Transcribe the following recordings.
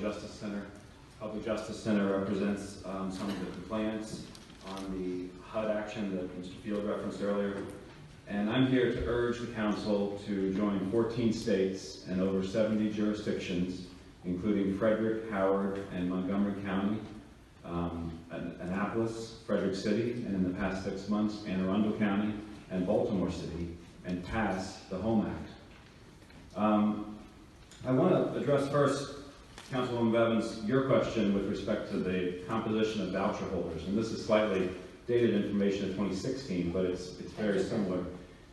Justice Center. Public Justice Center represents some of the complainants on the HUD action that Mr. Field referenced earlier. And I'm here to urge the council to join 14 states and over 70 jurisdictions, including Frederick, Howard, and Montgomery County, Annapolis, Frederick City, and in the past 6 months, Anne Arundel County, and Baltimore City, and pass the HOME Act. I want to address first, Councilwoman Bevins, your question with respect to the composition of voucher holders, and this is slightly dated information of 2016, but it's very similar.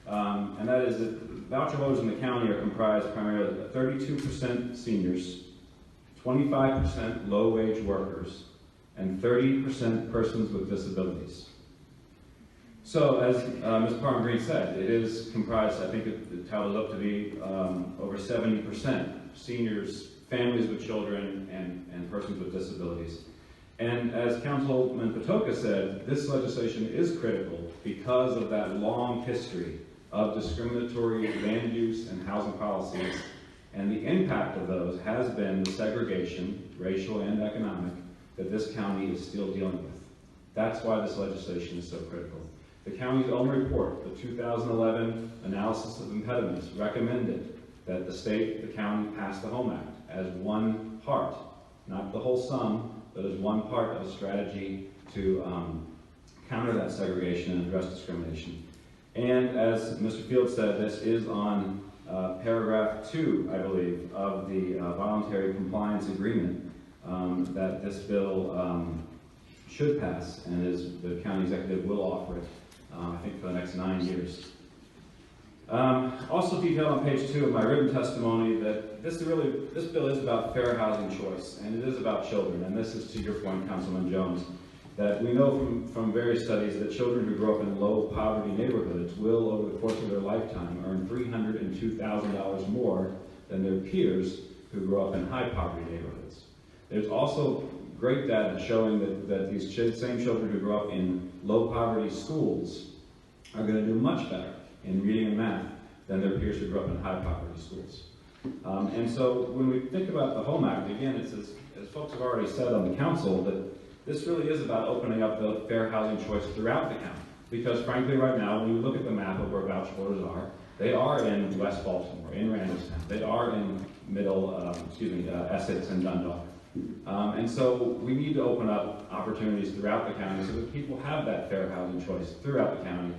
And that is that voucher holders in the county are comprised primarily of 32% seniors, 25% low-wage workers, and 30% persons with disabilities. So, as Ms. Parham-Green said, it is comprised, I think it totals up to be over 70% seniors, families with children, and persons with disabilities. And as Councilman Patoka said, this legislation is critical because of that long history of discriminatory land use and housing policies, and the impact of those has been the segregation, racial and economic, that this county is still dealing with. That's why this legislation is so critical. The county's own report, the 2011 Analysis of Impediments, recommended that the state, the county, pass the HOME Act as one part, not the whole sum, but as one part of a strategy to counter that segregation and address discrimination. And as Mr. Field said, this is on paragraph 2, I believe, of the voluntary compliance agreement that this bill should pass, and the county executive will offer it, I think, for the next 9 years. Also detailed on page 2 of my written testimony that this bill is about fair housing choice, and it is about children, and this is to your point, Councilman Jones, that we know from various studies that children who grow up in low poverty neighborhoods will, over the course of their lifetime, earn $302,000 more than their peers who grow up in high poverty neighborhoods. There's also great data showing that these same children who grow up in low poverty schools are going to do much better in reading and math than their peers who grew up in high poverty schools. And so when we think about the HOME Act, again, it's as folks have already said on the council, that this really is about opening up the fair housing choice throughout the county. Because frankly, right now, when you look at the map of where voucher holders are, they are in West Baltimore, in Randallstown, they are in Essex and Dundalk. And so we need to open up opportunities throughout the county so that people have that fair housing choice throughout the county,